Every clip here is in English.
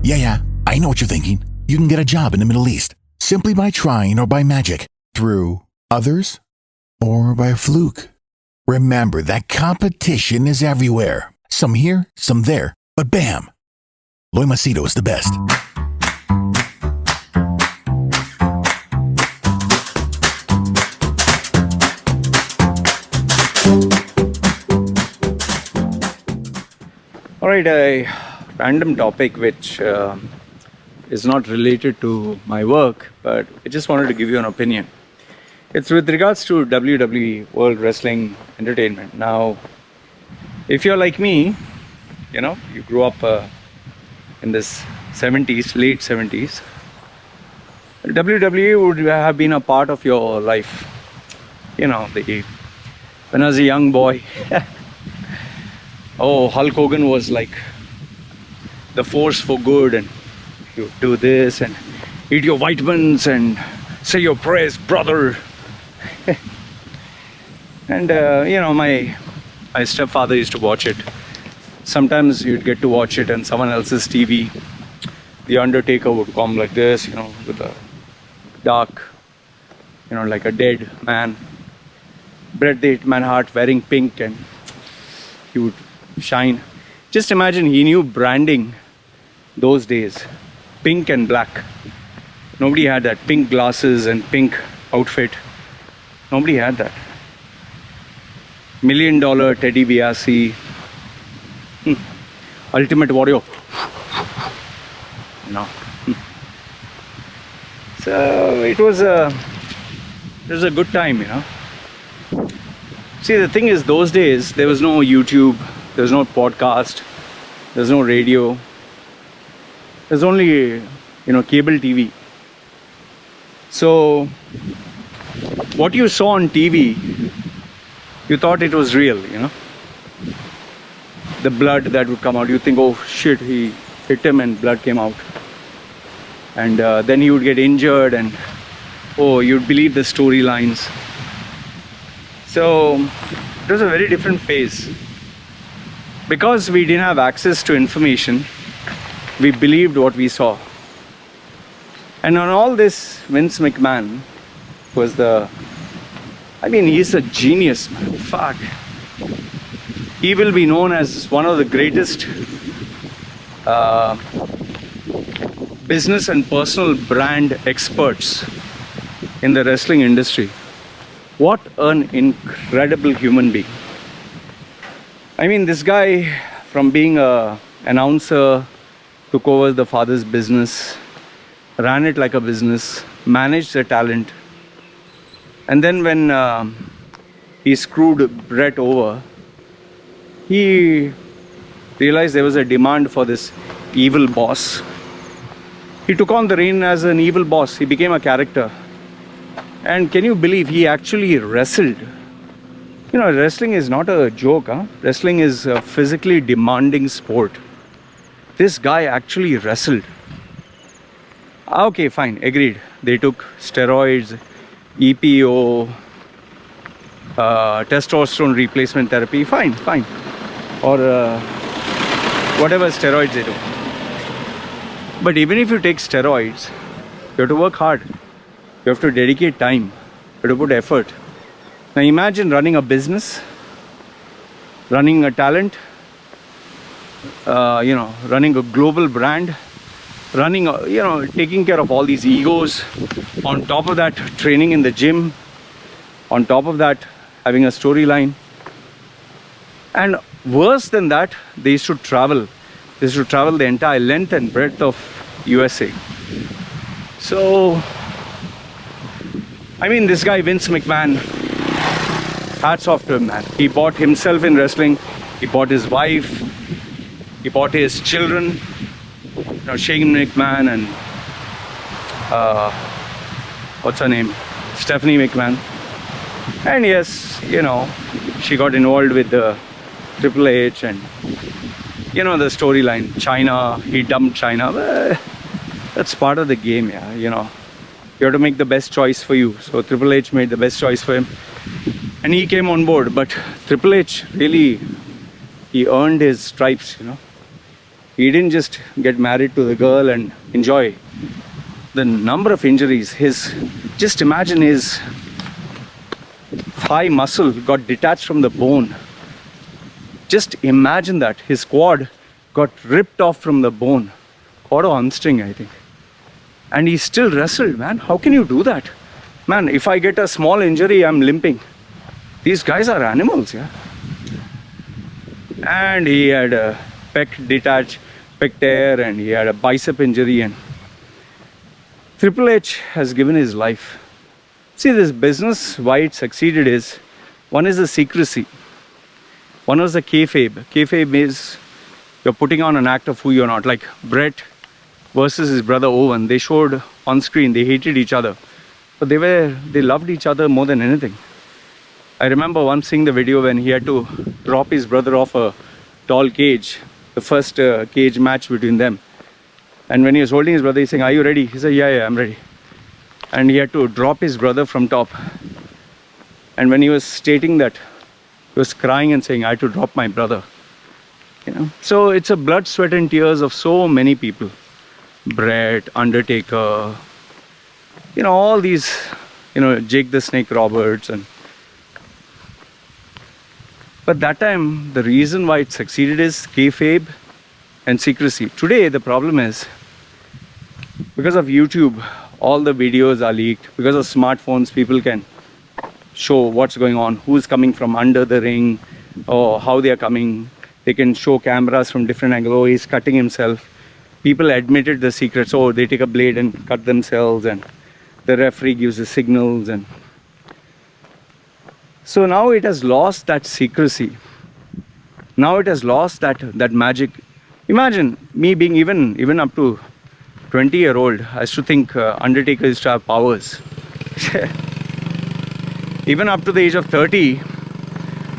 Yeah, I know what you're thinking. You can get a job in the Middle East simply by trying or by magic, through others, or by a fluke. Remember that competition is everywhere. Some here, some there, but bam! Loy Machedo is the best. Alright, a random topic which is not related to my work, but I just wanted to give you an opinion. It's with regards to WWE, World Wrestling Entertainment. Now, if you're like me, you grew up in this 70s, late 70s, WWE would have been a part of your life. When I was a young boy, Hulk Hogan was like the force for good, and you do this and eat your vitamins and say your prayers, brother. And my stepfather used to watch it. Sometimes you'd get to watch it on someone else's TV. The Undertaker would come like this, with a dark, like a dead man. Bret the Hitman Hart wearing pink, and he would shine. Just imagine, he knew branding those days. Pink and black. Nobody had that. Pink glasses and pink outfit. Nobody had that. $1 Million Teddy Biasi. Ultimate Warrior. So it was a good time, See, the thing is, those days there was no YouTube, there was no podcast, there was no radio. There's only cable TV. So what you saw on TV, you thought it was real. The blood that would come out, you think, oh shit, he hit him and blood came out. And then he would get injured, and you'd believe the storylines. So it was a very different phase. Because we didn't have access to information, we believed what we saw. And on all this, Vince McMahon was he's a genius, man. Fuck. He will be known as one of the greatest business and personal brand experts in the wrestling industry. What an incredible human being. This guy, from being an announcer, took over the father's business, ran it like a business, managed the talent. And then when he screwed Bret over, he realized there was a demand for this evil boss. He took on the reign as an evil boss. He became a character. And can you believe he actually wrestled? Wrestling is not a joke, huh? Wrestling is a physically demanding sport. This guy actually wrestled. Okay, fine, agreed. They took steroids, EPO, testosterone replacement therapy, fine. Or whatever steroids they do. But even if you take steroids, you have to work hard. You have to dedicate time. You have to put effort. Now imagine running a business, running a talent, running a global brand, taking care of all these egos. On top of that, training in the gym. On top of that, having a storyline. And worse than that, they used to travel. They used to travel the entire length and breadth of USA. So, this guy, Vince McMahon, hats off to him, man. He bought himself in wrestling. He bought his wife. He bought his children. Shane McMahon and what's her name? Stephanie McMahon. And yes, she got involved with the Triple H and the storyline. China, he dumped China. That's part of the game, yeah. You have to make the best choice for you. So Triple H made the best choice for him, and he came on board. But Triple H really, he earned his stripes. He didn't just get married to the girl and enjoy. The number of injuries, just imagine his thigh muscle got detached from the bone. Just imagine that. His quad got ripped off from the bone. Quad or hamstring, I think. And he still wrestled, man. How can you do that? Man, if I get a small injury, I'm limping. These guys are animals, yeah. And he had a pec tear, and he had a bicep injury, and Triple H has given his life. See, this business, why it succeeded is, one is the secrecy. One was the kayfabe. Kayfabe is you're putting on an act of who you're not. Like Bret versus his brother Owen. They showed on screen, they hated each other. But they loved each other more than anything. I remember once seeing the video when he had to drop his brother off a tall cage. The first cage match between them. And when he was holding his brother, he's saying, "Are you ready?" He said, yeah, I'm ready. And he had to drop his brother from top. And when he was stating that, he was crying and saying, "I had to drop my brother." You know, so it's a blood, sweat, and tears of so many people. Bret, Undertaker, you know, all these, you know, Jake the Snake Roberts, but that time the reason why it succeeded is kayfabe and secrecy. Today the problem is, because of YouTube, all the videos are leaked. Because of smartphones, people can show what's going on, who's coming from under the ring, or how they are coming. They can show cameras from different angles. Oh, he's cutting himself. People admitted the secrets. Oh, they take a blade and cut themselves, and the referee gives the signals. And so now it has lost that secrecy. Now it has lost that magic. Imagine me being even up to 20-year-old. I used to think Undertaker used to have powers. Even up to the age of 30,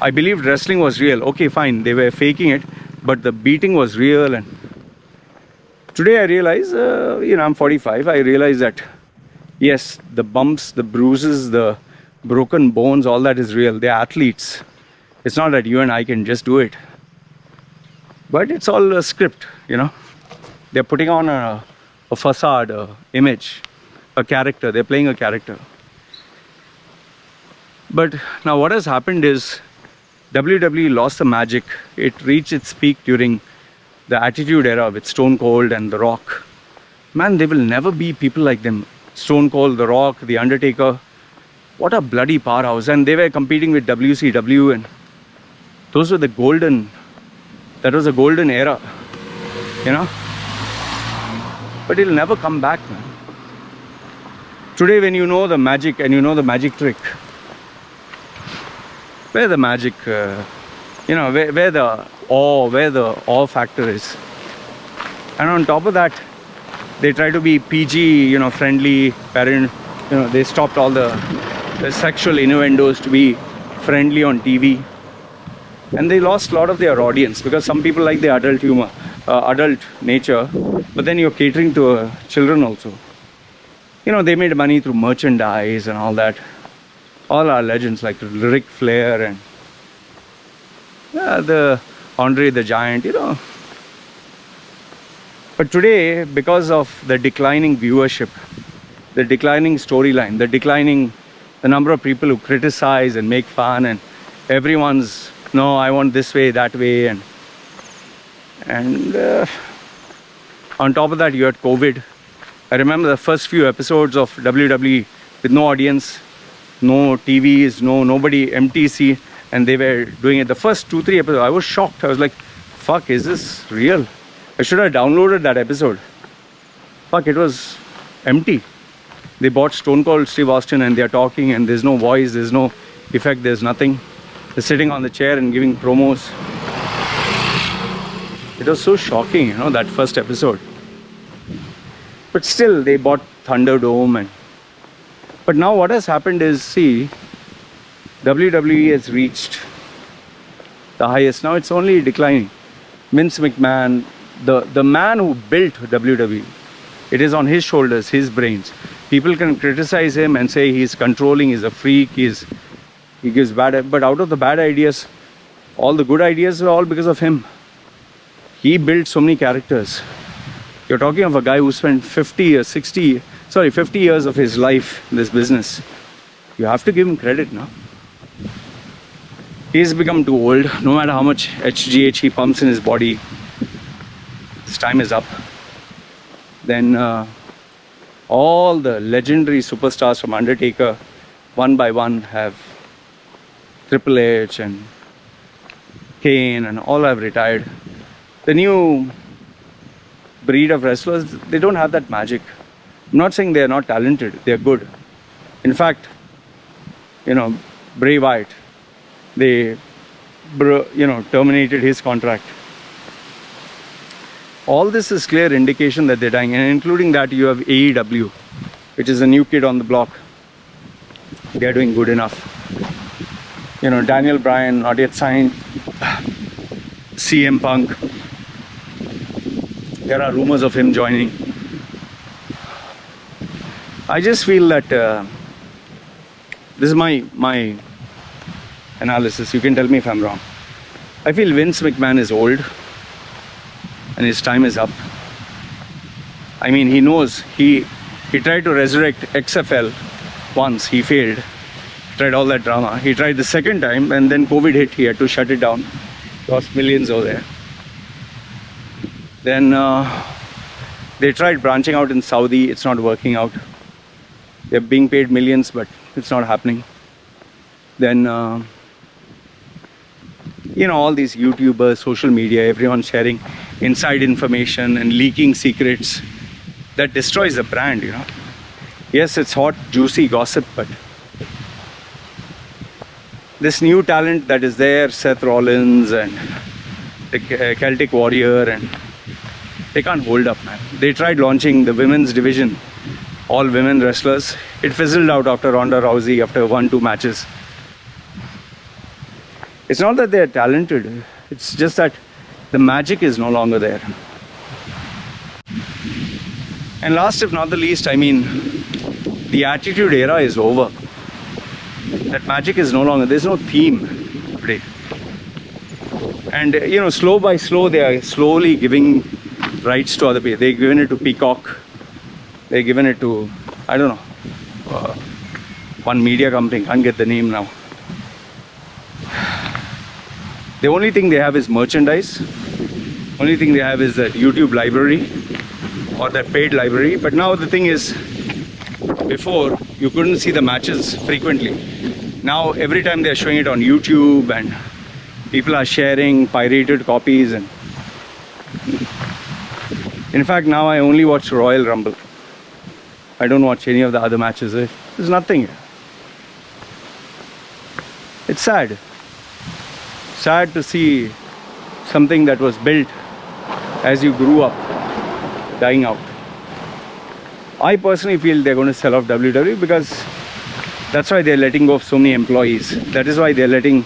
I believed wrestling was real. Okay, fine, they were faking it, but the beating was real. And today I realize, I'm 45, I realize that, yes, the bumps, the bruises, the broken bones, all that is real. They're athletes. It's not that you and I can just do it. But it's all a script, you know. They're putting on a facade, a image, a character. They're playing a character. But now what has happened is WWE lost the magic. It reached its peak during the Attitude Era with Stone Cold and The Rock. Man, there will never be people like them. Stone Cold, The Rock, The Undertaker. What a bloody powerhouse. And they were competing with WCW, and those were the golden, that was a golden era, you know. But it'll never come back, man. Today when you know the magic and you know the magic trick, where the magic, where the awe factor is. And on top of that, they try to be PG, friendly, parent, they stopped all the sexual innuendos to be friendly on TV. And they lost a lot of their audience because some people like the adult humor, adult nature, but then you're catering to children also. They made money through merchandise and all that. All our legends like Ric Flair and the Andre the Giant, But today, because of the declining viewership, the declining storyline, the number of people who criticize and make fun, and everyone's, no, I want this way, that way, and on top of that, you had COVID. I remember the first few episodes of WWE with no audience, no TVs, nobody, empty seat, and they were doing it. The first 2-3 episodes, I was shocked. I was like, fuck, is this real? I should have downloaded that episode. Fuck, it was empty. They bought Stone Cold Steve Austin and they're talking and there's no voice, there's no effect, there's nothing. They're sitting on the chair and giving promos. It was so shocking, that first episode. But still, they bought Thunderdome. But now what has happened is, see, WWE has reached the highest. Now it's only declining. Vince McMahon, the man who built WWE, it is on his shoulders, his brains. People can criticize him and say he's controlling, he's a freak, he gives bad, but out of the bad ideas, all the good ideas are all because of him. He built so many characters. You're talking of a guy who spent 50 years of his life in this business. You have to give him credit, no? He's become too old. No matter how much HGH he pumps in his body, his time is up. Then all the legendary superstars from Undertaker, one by one, have Triple H and Kane and all have retired. The new breed of wrestlers, they don't have that magic. I'm not saying they're not talented, they're good. In fact, Bray Wyatt, they terminated his contract. All this is clear indication that they're dying, and including that you have AEW, which is a new kid on the block. They're doing good enough. Daniel Bryan not yet signed. CM Punk, there are rumors of him joining. I just feel that this is my analysis. You can tell me if I'm wrong. I feel Vince McMahon is old and his time is up. I mean, he knows. He tried to resurrect XFL once. He failed. Tried all that drama. He tried the second time, and then COVID hit. He had to shut it down. Lost millions over there. Then they tried branching out in Saudi. It's not working out. They're being paid millions, but it's not happening. Then all these YouTubers, social media, everyone sharing inside information and leaking secrets. That destroys the brand, Yes, it's hot, juicy gossip, but this new talent that is there, Seth Rollins and the Celtic Warrior, and they can't hold up, man. They tried launching the women's division, all women wrestlers. It fizzled out after Ronda Rousey, after 1-2 matches. It's not that they're talented, it's just that the magic is no longer there. And last if not the least, I mean, the Attitude Era is over. That magic is no longer, there's no theme today. And slow by slow, they are slowly giving rights to other people. They've given it to Peacock, they've given it to, I don't know, one media company, can't get the name now. The only thing they have is merchandise. Only thing they have is that YouTube library or that paid library. But now the thing is, before you couldn't see the matches frequently. Now every time they're showing it on YouTube and people are sharing pirated copies. And in fact, now I only watch Royal Rumble. I don't watch any of the other matches. There's nothing. It's sad. Sad to see something that was built as you grew up dying out. I personally feel they're going to sell off WWE because that's why they're letting go of so many employees. That is why they're letting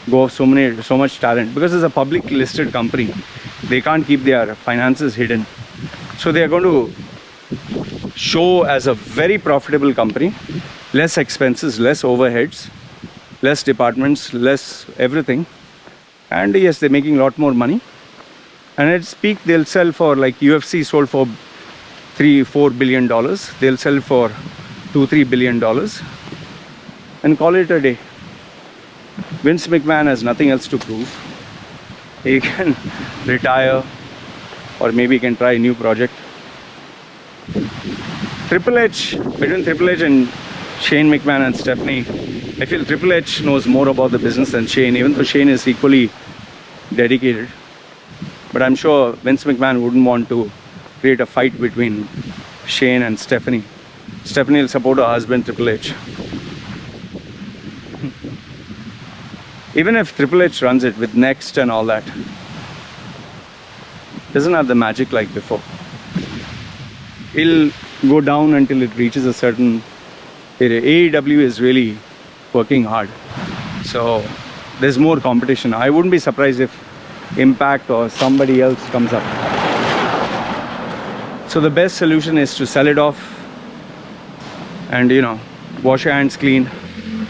go of so much talent, because it's a public listed company. They can't keep their finances hidden. So they're going to show as a very profitable company, less expenses, less overheads, less departments, less everything. And yes, they're making a lot more money. And at its peak, they'll sell for, like UFC sold for $3-4 billion. They'll sell for $2-3 billion and call it a day. Vince McMahon has nothing else to prove. He can retire, or maybe he can try a new project. Triple H, between Triple H and Shane McMahon and Stephanie, I feel Triple H knows more about the business than Shane, even though Shane is equally dedicated. But I'm sure Vince McMahon wouldn't want to create a fight between Shane and Stephanie. Stephanie will support her husband Triple H. Even if Triple H runs it with Next and all that, doesn't have the magic like before. It'll go down until it reaches a certain area. AEW is really working hard. So there's more competition. I wouldn't be surprised if Impact or somebody else comes up. So the best solution is to sell it off and wash your hands clean.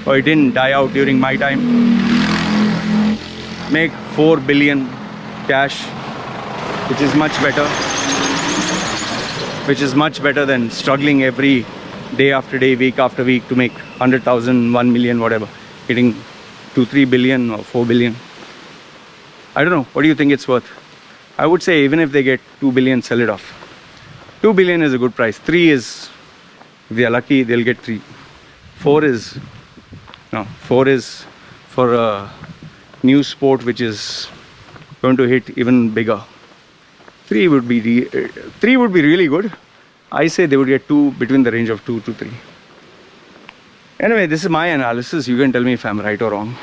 Or it didn't die out during my time. Make $4 billion cash which is much better. Which is much better than struggling every day after day, week after week to make 100,000, 1 million, whatever. Getting 2, 3 billion or 4 billion. I don't know. What do you think it's worth? I would say even if they get 2 billion, sell it off. 2 billion is a good price. 3 is, if they are lucky, they'll get 3. 4 is for a new sport which is going to hit even bigger. 3 would be really good. I say they would get 2, between the range of 2 to 3. Anyway, this is my analysis. You can tell me if I'm right or wrong.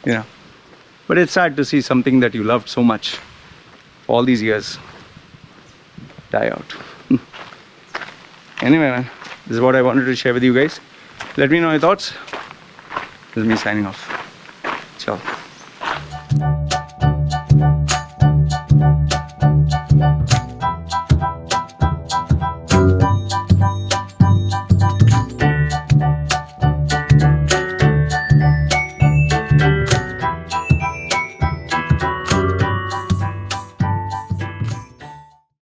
But it's sad to see something that you loved so much for all these years die out. Anyway, man, this is what I wanted to share with you guys. Let me know your thoughts. This is me signing off. Ciao.